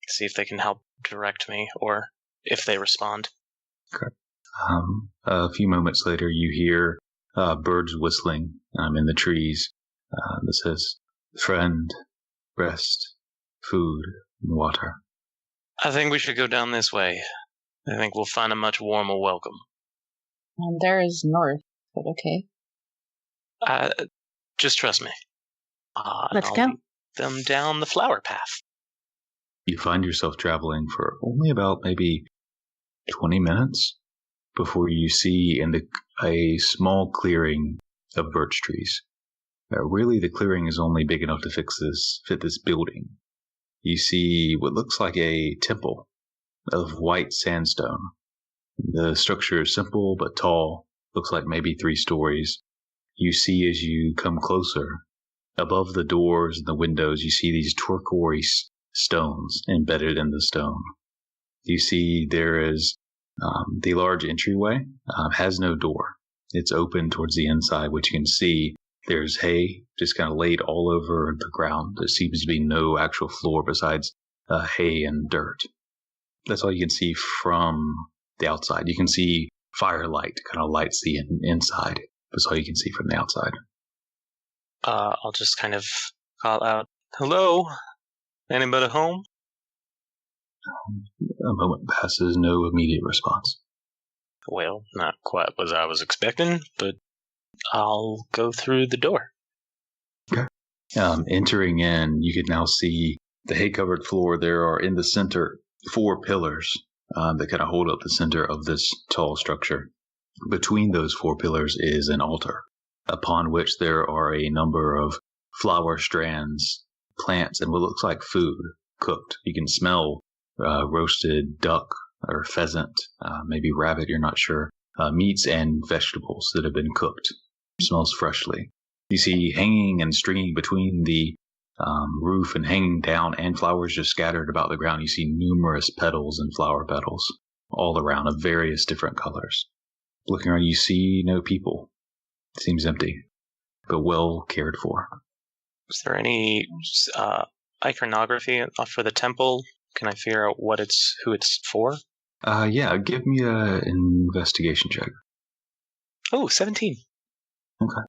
See if they can help direct me, or if they respond. Okay. A few moments later, you hear birds whistling in the trees that says, friend, rest, food, and water. I think we should go down this way. I think we'll find a much warmer welcome. There is north, but okay. Just trust me. Let's I'll go. lead them down the flower path. You find yourself traveling for only about maybe 20 minutes before you see a small clearing of birch trees. Really, the clearing is only big enough to fit this building. You see what looks like a temple of white sandstone. The structure is simple but tall, looks like maybe 3 stories. You see as you come closer, above the doors and the windows, you see these turquoise stones embedded in the stone. You see there is the large entryway has no door. It's open towards the inside, which you can see there's hay just kind of laid all over the ground. There seems to be no actual floor besides hay and dirt. That's all you can see from the outside. You can see firelight kind of lights the inside. That's all you can see from the outside. I'll just kind of call out, hello? Anybody home? A moment passes, no immediate response. Well, not quite what I was expecting, but I'll go through the door. Okay. Entering in, you can now see the hay-covered floor. There are in the center 4 pillars that kind of hold up the center of this tall structure. Between those 4 pillars is an altar, upon which there are a number of flower strands, plants, and what looks like food cooked. You can smell roasted duck or pheasant, maybe rabbit, you're not sure, meats and vegetables that have been cooked. It smells freshly. You see hanging and stringing between the roof and hanging down, and flowers just scattered about the ground. You see numerous petals and flower petals all around of various different colors. Looking around, you see no people. It seems empty, but well cared for. Is there any iconography for the temple? Can I figure out who it's for? Yeah, give me an investigation check. Oh, 17. Okay.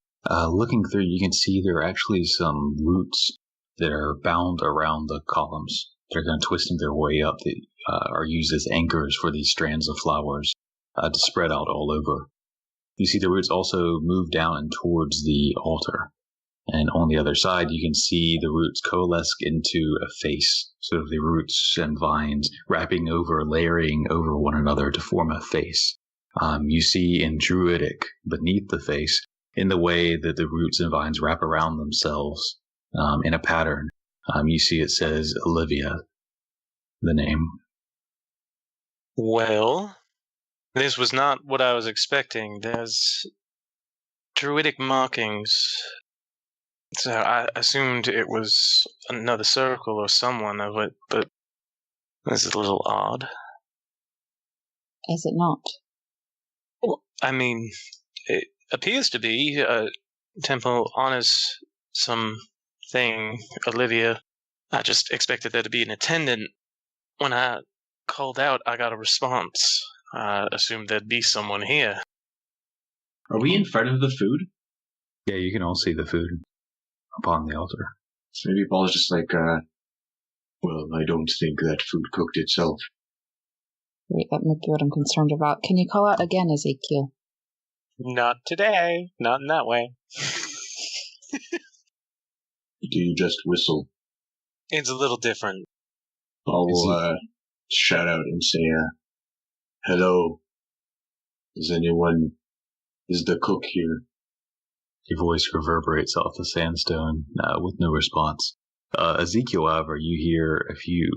Looking through, you can see there are actually some roots that are bound around the columns. They're kind of twisting their way up that are used as anchors for these strands of flowers to spread out all over. You see the roots also move down and towards the altar. And on the other side, you can see the roots coalesce into a face. So the roots and vines layering over one another to form a face. You see in Druidic, beneath the face, in the way that the roots and vines wrap around themselves in a pattern, you see it says Olivia, the name. Well, this was not what I was expecting. There's Druidic markings. So I assumed it was another circle or someone of it, but this is a little odd. Is it not? Well, I mean, it appears to be. A temple honors something, Olivia. I just expected there to be an attendant. When I called out, I got a response. I assumed there'd be someone here. Are we in front of the food? Yeah, you can all see the food upon the altar. So maybe Ball's just like, well, I don't think that food cooked itself. Wait, that might be what I'm concerned about. Can you call out again, Ezekiel? Not today. Not in that way. Do you just whistle? It's a little different. I'll shout out and say, hello. Is the cook here? Your voice reverberates off the sandstone with no response. Ezekiel, however, you hear a few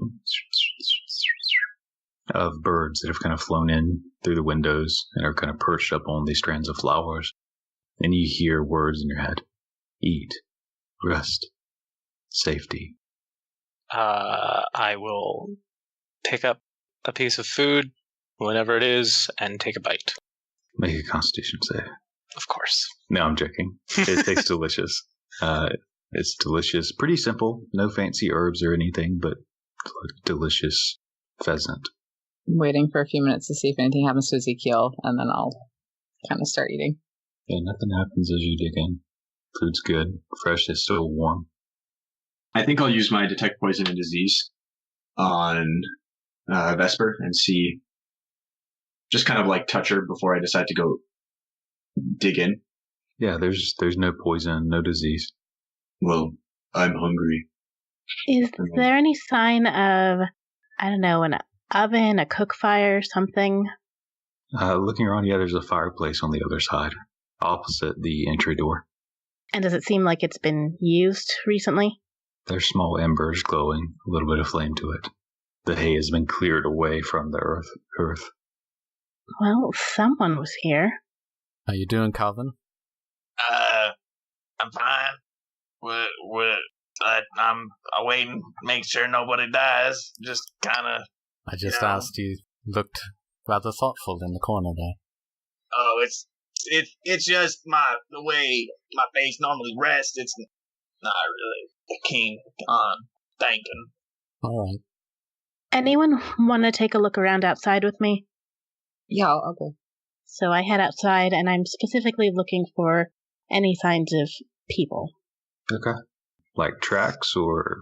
of birds that have kind of flown in through the windows and are kind of perched up on these strands of flowers. And you hear words in your head. Eat. Rest. Safety. I will pick up a piece of food, whatever it is, and take a bite. Make a constitution save. Of course. No, I'm joking. It tastes delicious. It's delicious. Pretty simple. No fancy herbs or anything, but delicious pheasant. I'm waiting for a few minutes to see if anything happens to Ezekiel, and then I'll kind of start eating. Yeah, nothing happens as you dig in. Food's good. Fresh is still warm. I think I'll use my detect poison and disease on Vesper and see, just kind of like touch her before I decide to go dig in. Yeah, there's no poison, no disease. Well, I'm hungry. Is there any sign of, I don't know, an oven, a cook fire, something? Looking around, yeah, there's a fireplace on the other side, opposite the entry door. And does it seem like it's been used recently? There's small embers glowing, a little bit of flame to it. The hay has been cleared away from the earth. Well, someone was here. How you doing, Kalvyn? I'm fine. I'm waiting, make sure nobody dies. Just kind of. I just asked. You looked rather thoughtful in the corner there. Oh, it's just the way my face normally rests. It's not really keen on thinking. All right. Anyone want to take a look around outside with me? Yeah, I'll go. So I head outside, and I'm specifically looking for any signs of people. Okay. Like tracks or...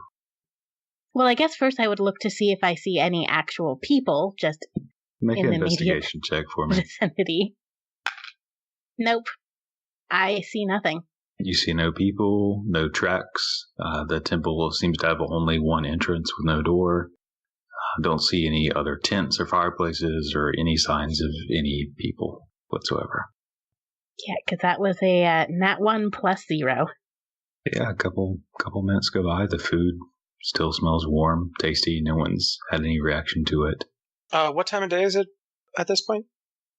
Well, I guess first I would look to see if I see any actual people, just Make in an the investigation check for me. vicinity. Nope. I see nothing. You see no people, no tracks. The temple seems to have only one entrance with no door. Don't see any other tents or fireplaces or any signs of any people whatsoever. Yeah, because that was a nat 1 plus 0. Yeah, a couple minutes go by. The food still smells warm, tasty. No one's had any reaction to it. What time of day is it at this point?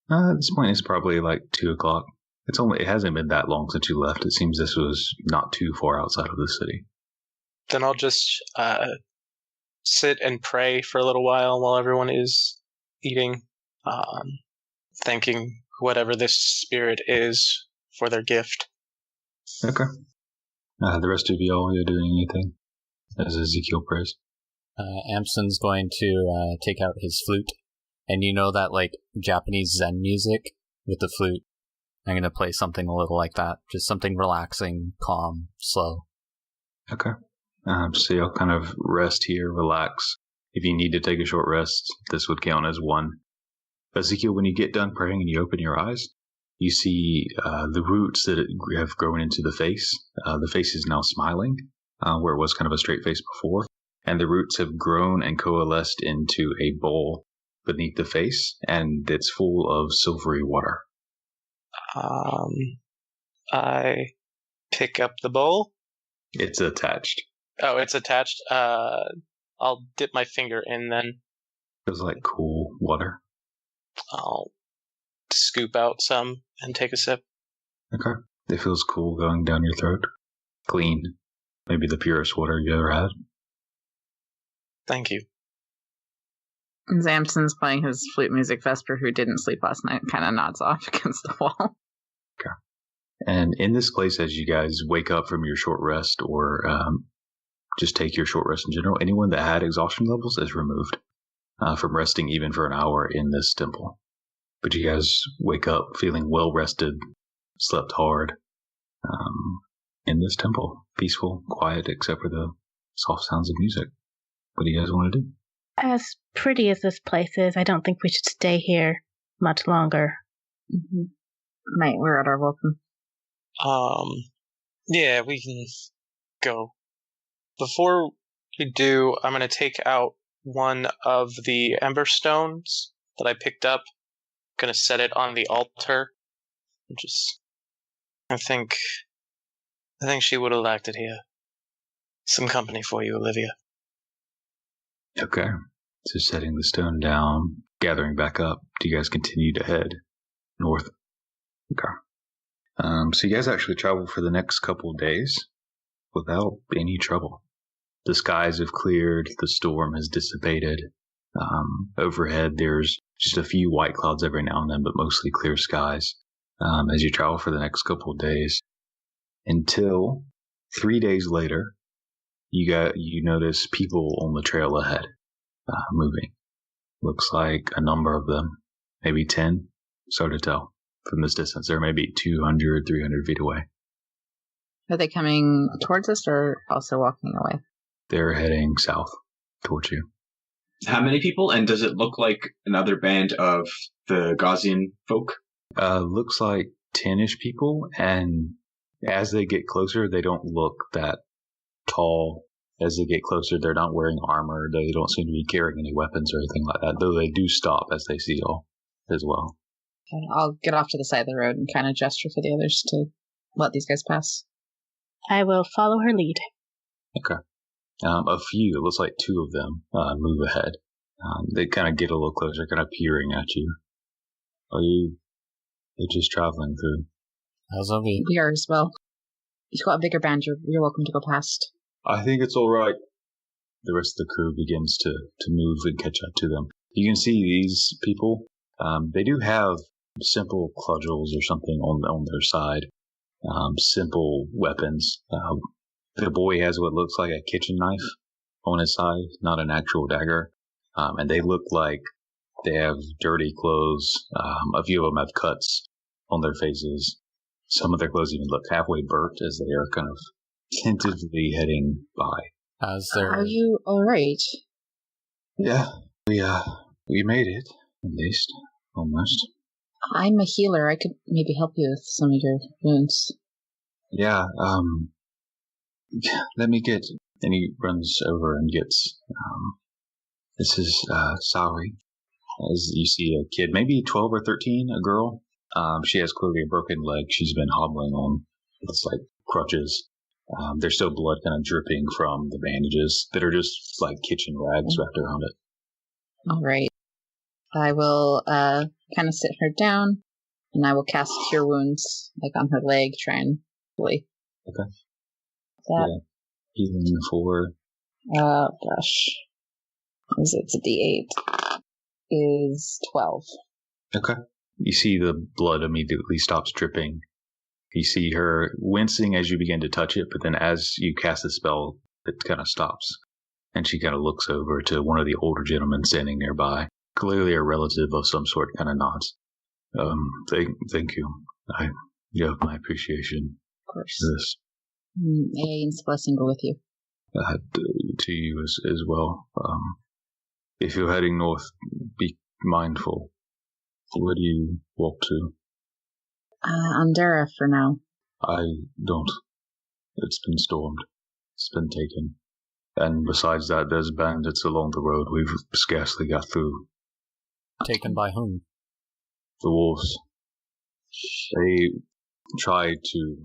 At this point, it's probably like 2 o'clock. It hasn't been that long since you left. It seems this was not too far outside of the city. Then I'll just sit and pray for a little while everyone is eating, thanking whatever this spirit is for their gift. Okay. The rest of y'all, are you doing anything? as Ezekiel prays. Amsen's going to take out his flute, and you know that Japanese Zen music with the flute. I'm going to play something a little like that, just something relaxing, calm, slow. Okay. So you'll kind of rest here, relax. If you need to take a short rest, this would count as one. Ezekiel, when you get done praying and you open your eyes, you see the roots that have grown into the face. The face is now smiling, where it was kind of a straight face before. And the roots have grown and coalesced into a bowl beneath the face, and it's full of silvery water. I pick up the bowl. It's attached. Oh, it's attached. I'll dip my finger in then. Feels like cool water. I'll scoop out some and take a sip. Okay. It feels cool going down your throat. Clean. Maybe the purest water you ever had. Thank you. And Amsen's playing his flute music. Vesper, who didn't sleep last night, kind of nods off against the wall. Okay. And in this place, as you guys wake up from your short rest or just take your short rest in general, anyone that had exhaustion levels is removed from resting even for an hour in this temple. But you guys wake up feeling well rested, slept hard in this temple. Peaceful, quiet, except for the soft sounds of music. What do you guys want to do? As pretty as this place is, I don't think we should stay here much longer. Mm-hmm. Mate, we're at our welcome. Yeah, we can go. Before we do, I'm going to take out one of the ember stones that I picked up. I'm going to set it on the altar. I think she would have liked it here. Some company for you, Olivia. Okay. So setting the stone down, gathering back up, do you guys continue to head north? Okay. So you guys actually travel for the next couple of days without any trouble. The skies have cleared, the storm has dissipated. Overhead, there's just a few white clouds every now and then, but mostly clear skies as you travel for the next couple of days. Until 3 days later, you notice people on the trail ahead moving. Looks like a number of them, maybe 10, so to tell. From this distance, they're maybe 200, 300 feet away. Are they coming towards us or also walking away? They're heading south towards you. How many people? And does it look like another band of the Gaussian folk? Looks like 10-ish people, and as they get closer, they don't look that tall. As they get closer, they're not wearing armor. They don't seem to be carrying any weapons or anything like that, though they do stop as they see y'all as well. I'll get off to the side of the road and kind of gesture for the others to let these guys pass. I will follow her lead. Okay. A few, it looks like 2 of them, move ahead. They kind of get a little closer, kind of peering at you. They're just traveling through? How's that be? We are as well. You've got a bigger band, you're welcome to go past. I think it's alright. The rest of the crew begins to move and catch up to them. You can see these people, they do have simple cudgels or something on their side. Simple weapons. The boy has what looks like a kitchen knife on his side, not an actual dagger. And they look like they have dirty clothes. A few of them have cuts on their faces. Some of their clothes even look halfway burnt as they are kind of tentatively heading by. Are you alright? Yeah, we made it, at least. Almost. I'm a healer. I could maybe help you with some of your wounds. Yeah, let me get... And he runs over and gets... this is Saori. As you see a kid, maybe 12 or 13, a girl. She has clearly a broken leg. She's been hobbling on, it's like crutches. There's still blood kind of dripping from the bandages that are just like kitchen rags wrapped around it. Alright. I will kind of sit her down, and I will cast Cure Wounds, like on her leg, try and fully. Okay. That. Yeah. Healing for... gosh. It's a D8. Is 12. Okay. You see the blood immediately stops dripping. You see her wincing as you begin to touch it, but then as you cast the spell, it kind of stops. And she kind of looks over to one of the older gentlemen standing nearby, clearly a relative of some sort, kind of nods. Thank you. You have my appreciation. Of course. For this. Ayinell's blessing go with you. To you as well. If you're heading north, be mindful. Where do you walk to? Andera for now. I don't. It's been stormed. It's been taken. And besides that, there's bandits along the road. We've scarcely got through. Taken by whom? The wolves. They tried to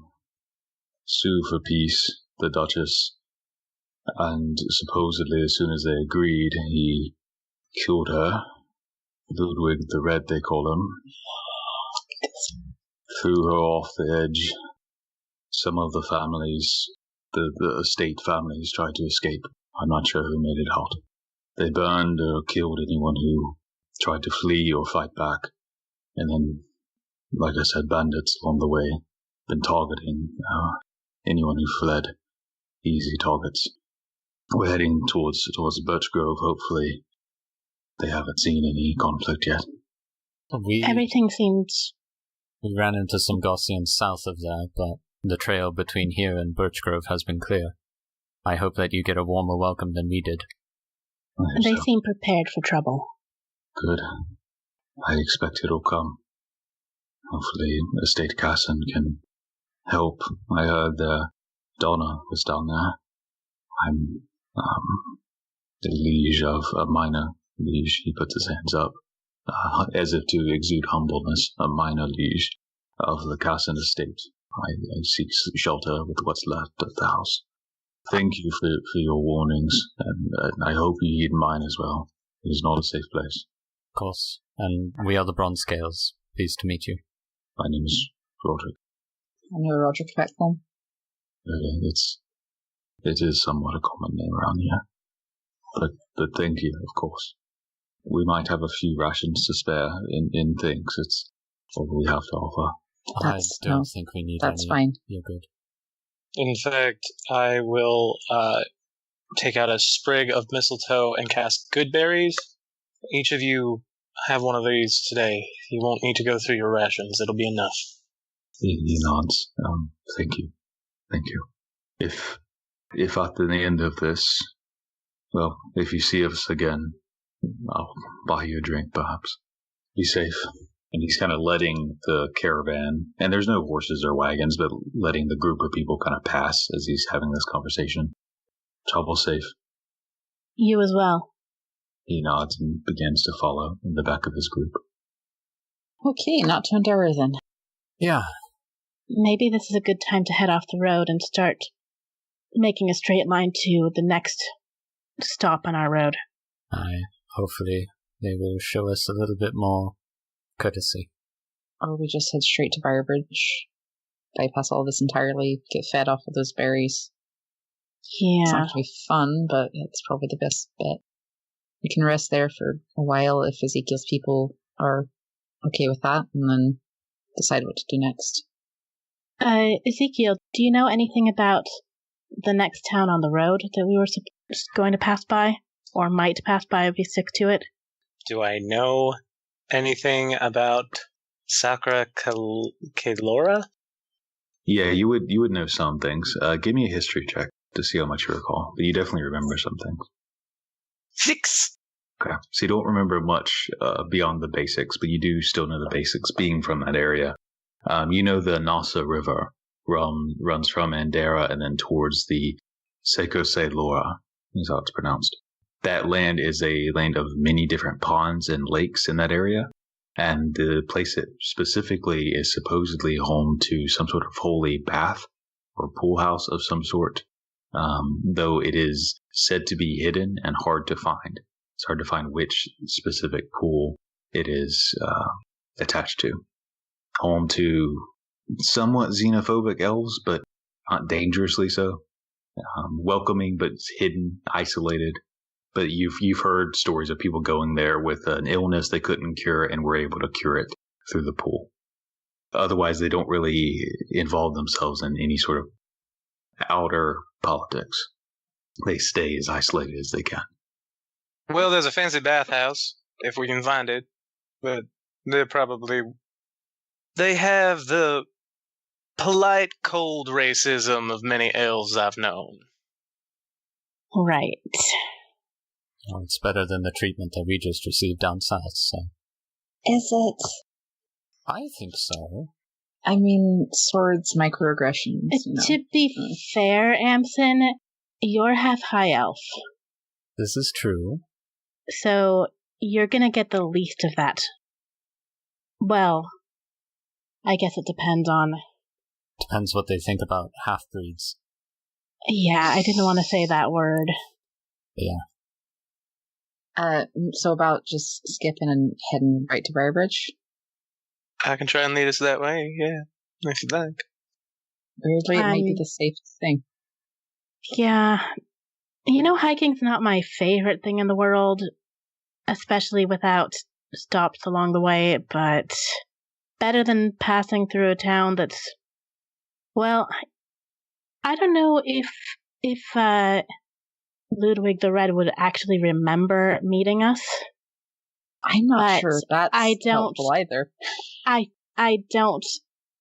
sue for peace, the Duchess, and supposedly as soon as they agreed, he killed her. Ludwig the Red, they call him. Threw her off the edge. Some of the families, the estate families, tried to escape. I'm not sure who made it out. They burned or killed anyone who tried to flee or fight back. And then, like I said, bandits along the way, been targeting anyone who fled. Easy targets. We're heading towards Birch Grove, hopefully. They haven't seen any conflict yet. Everything seems... We ran into some Gaussians south of there, but the trail between here and Birch Grove has been clear. I hope that you get a warmer welcome than we did. They seem prepared for trouble. Good. I expect it'll come. Hopefully, Estate Casson can help. I heard Donna was down there. I'm the liege of a minor liege. He puts his hands up, as if to exude humbleness. A minor liege of the Casson estate. I seek shelter with what's left of the house. Thank you for your warnings, and I hope you heed mine as well. It is not a safe place. Of course. And we are the Bronze Scales. Pleased to meet you. My name is Roderick. I know Roderick back home. Really, it is somewhat a common name around here. But thank you, of course. We might have a few rations to spare in things. It's all we have to offer. I don't think we need that's any. Fine. You're good. In fact, I will take out a sprig of mistletoe and cast good berries. Each of you have one of these today. You won't need to go through your rations. It'll be enough. He nods. Thank you. Thank you. If at the end of this, well, if you see us again, I'll buy you a drink, perhaps. Be safe. And he's kind of letting the caravan, and there's no horses or wagons, but letting the group of people kind of pass as he's having this conversation. Travel safe. You as well. He nods and begins to follow in the back of his group. Okay, not to Andera then. Yeah. Maybe this is a good time to head off the road and start making a straight line to the next stop on our road. Hopefully they will show us a little bit more courtesy. Or we just head straight to Briarbridge, bypass all this entirely, get fed off of those berries. It's not going to be fun, but it's probably the best bet. We can rest there for a while if Ezekiel's people are okay with that, and then decide what to do next. Ezekiel, do you know anything about the next town on the road that we were going to pass by? Or might pass by if we stick to it? Do I know anything about Sakura Kalora? Yeah, you would know some things. Give me a history check to see how much you recall. But you definitely remember some things. 6! Okay. So you don't remember much beyond the basics, but you do still know the basics, being from that area. You know the Nyessa River runs from Andera and then towards the Sekose Lora, is how it's pronounced. That land is a land of many different ponds and lakes in that area, and the place it specifically is supposedly home to some sort of holy bath or pool house of some sort, though it is said to be hidden and hard to find. It's hard to find which specific pool it is attached to. Home to somewhat xenophobic elves, but not dangerously so. Welcoming, but hidden, isolated. But you've heard stories of people going there with an illness they couldn't cure and were able to cure it through the pool. Otherwise, they don't really involve themselves in any sort of outer politics. they stay as isolated as they can. Well, there's a fancy bathhouse, if we can find it. But they have the polite, cold racism of many elves I've known. Right. Well, it's better than the treatment that we just received down south, so. Is it? I think so. I mean, swords, microaggressions. To be fair, Amsen, you're half high elf. This is true. So you're gonna get the least of that. Well, I guess it depends on... Depends what they think about half-breeds. Yeah, I didn't want to say that word. Yeah. So about just skipping and heading right to Briarbridge? I can try and lead us that way, yeah, if you'd like. Weirdly, it might be the safest thing. Yeah. You know, hiking's not my favorite thing in the world, especially without stops along the way, but better than passing through a town that's... Well, I don't know if Ludwig the Red would actually remember meeting us. I'm not sure that's helpful either. I don't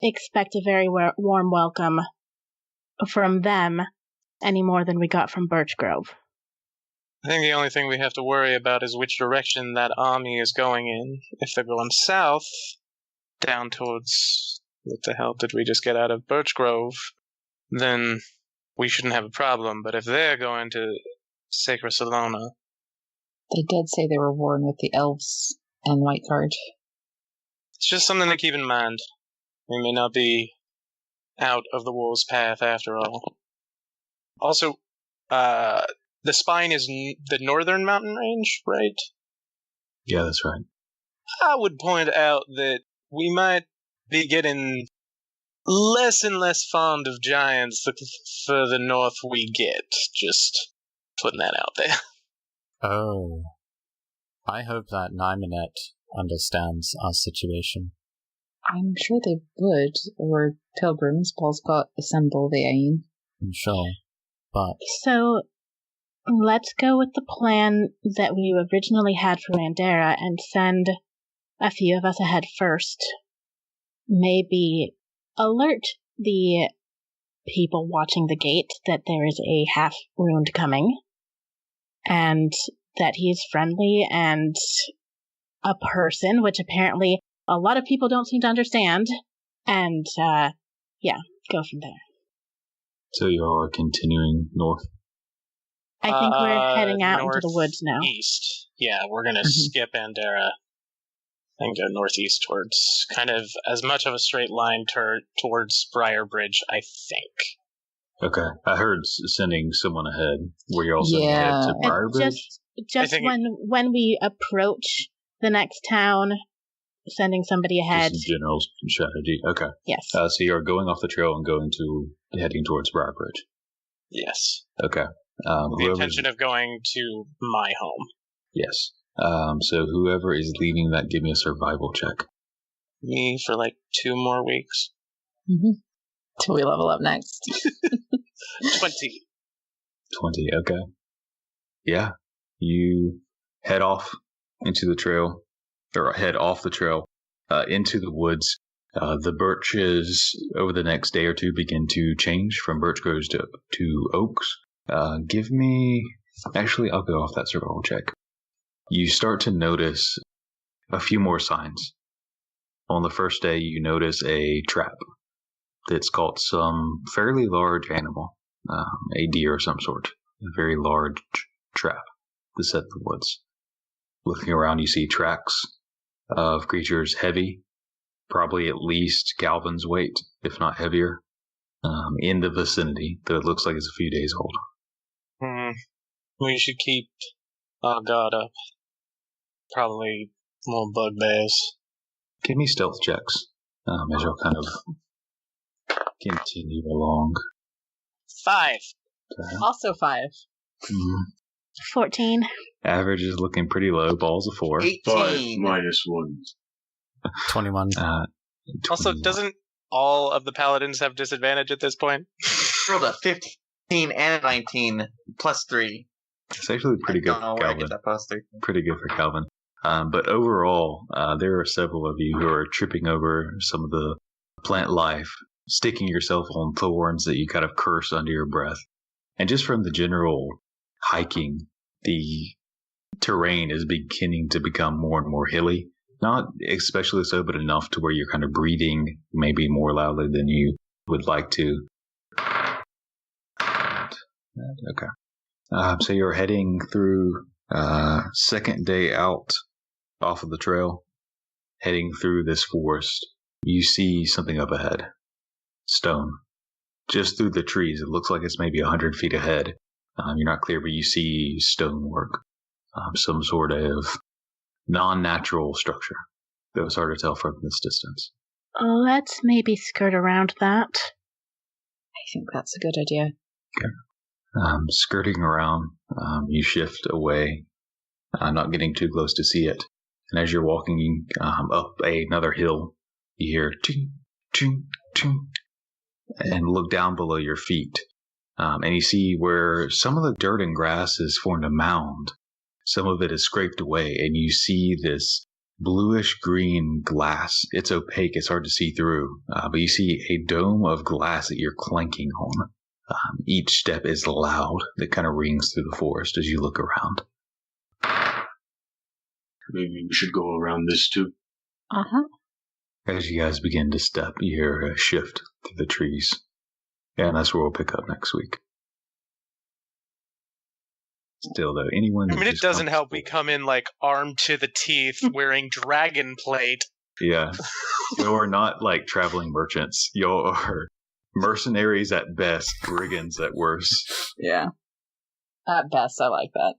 expect a very warm welcome from them any more than we got from Birchgrove. I think the only thing we have to worry about is which direction that army is going in. If they're going south, down towards... What the hell did we just get out of Birchgrove? Then we shouldn't have a problem. But if they're going to Sacra Salona... They did say they were warring with the elves and White Guard. It's just something to keep in mind. We may not be out of the war's path after all. Also, the Spine is the northern mountain range, right? Yeah, that's right. I would point out that we might be getting less and less fond of giants the further north we get. Just putting that out there. Oh. I hope that Nymanet understands our situation. I'm sure they would, or pilgrims. Paul's got a symbol, the Ayin. I'm sure, but... So, let's go with the plan that we originally had for Andera and send a few of us ahead first. Maybe alert the people watching the gate that there is a half-ruined coming, and that he is friendly and a person, which apparently a lot of people don't seem to understand, and, go from there. So you are continuing north? I think we're heading out into the woods now. East. Yeah, we're gonna skip Andera and go northeast towards kind of as much of a straight line towards Briarbridge, I think. Okay. I heard sending someone ahead. Were you also head to Briarbridge? Just when we approach the next town, sending somebody ahead. Just general strategy. Okay. Yes. So you're going off the trail and heading towards Briarbridge. Yes. Okay. The intention of going to my home. Yes. So whoever is leading that, give me a survival check. Me for 2 more weeks. Mm-hmm. Till we level up next. 20. 20, okay. Yeah. You head off into the trail, or head off the trail, into the woods. The birches over the next day or two begin to change from birch groves to oaks. Give me... Actually, I'll go off that survival check. You start to notice a few more signs. On the first day, you notice a trap that's caught some fairly large animal, a deer of some sort. A very large trap that's set in the woods. Looking around, you see tracks of creatures heavy, probably at least Kalvyn's weight, if not heavier, in the vicinity, though it looks like it's a few days old. We should keep our guard up. Probably more bugbears. Give me stealth checks as you'll kind of continue along. 5. Okay. Also 5. 14. Average is looking pretty low. Ball's a 4. 18. 5 minus 1. 21. 21. Also, doesn't all of the paladins have disadvantage at this point? Rolled a 50. and a 19 plus 3. It's actually pretty good I don't know for where I get Kalvyn. that plus 3. Pretty good for Kalvyn. But overall, there are several of you who are tripping over some of the plant life, sticking yourself on thorns that you kind of curse under your breath. And just from the general hiking, the terrain is beginning to become more and more hilly. Not especially so, but enough to where you're kind of breathing maybe more loudly than you would like to. Okay. So you're heading through second day out off of the trail, heading through this forest. You see something up ahead. Stone. Just through the trees. It looks like it's maybe 100 feet ahead. You're not clear, but you see stonework. Some sort of non-natural structure. That was hard to tell from this distance. Let's maybe skirt around that. I think that's a good idea. Okay. Skirting around, you shift away, not getting too close to see it. And as you're walking up another hill, you hear ting, ting, ting, and look down below your feet. And you see where some of the dirt and grass has formed a mound. Some of it is scraped away, and you see this bluish-green glass. It's opaque. It's hard to see through. But you see a dome of glass that you're clanking on. Each step is loud. That kind of rings through the forest as you look around. Maybe we should go around this too. Uh-huh. As you guys begin to step, you hear a shift through the trees. And that's where we'll pick up next week. Still, though, anyone... I mean, it doesn't help we come in, like, armed to the teeth, wearing dragon plate. Yeah. You're not, like, traveling merchants. You're mercenaries at best, brigands at worst. Yeah. At best, I like that.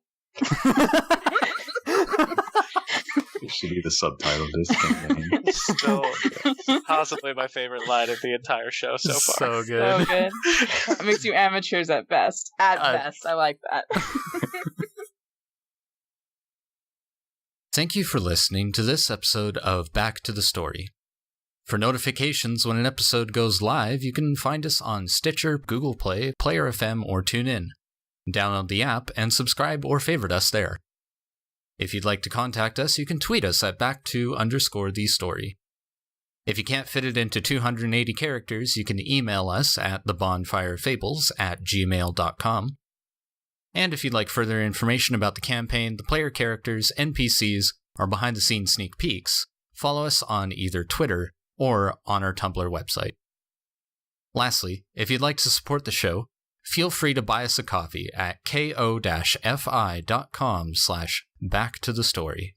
It should be the subtitle of this campaign. Still, possibly my favorite line of the entire show so far. So good. So good. That makes you amateurs at best. At best, I like that. Thank you for listening to this episode of Back to the Story. For notifications when an episode goes live, you can find us on Stitcher, Google Play, Player FM, or TuneIn. Download the app and subscribe or favorite us there. If you'd like to contact us, you can tweet us at back2_the_story. If you can't fit it into 280 characters, you can email us at thebonfirefables@gmail.com. And if you'd like further information about the campaign, the player characters, NPCs, or behind-the-scenes sneak peeks, follow us on either Twitter or on our Tumblr website. Lastly, if you'd like to support the show, feel free to buy us a coffee at ko-fi.com/backtothestory.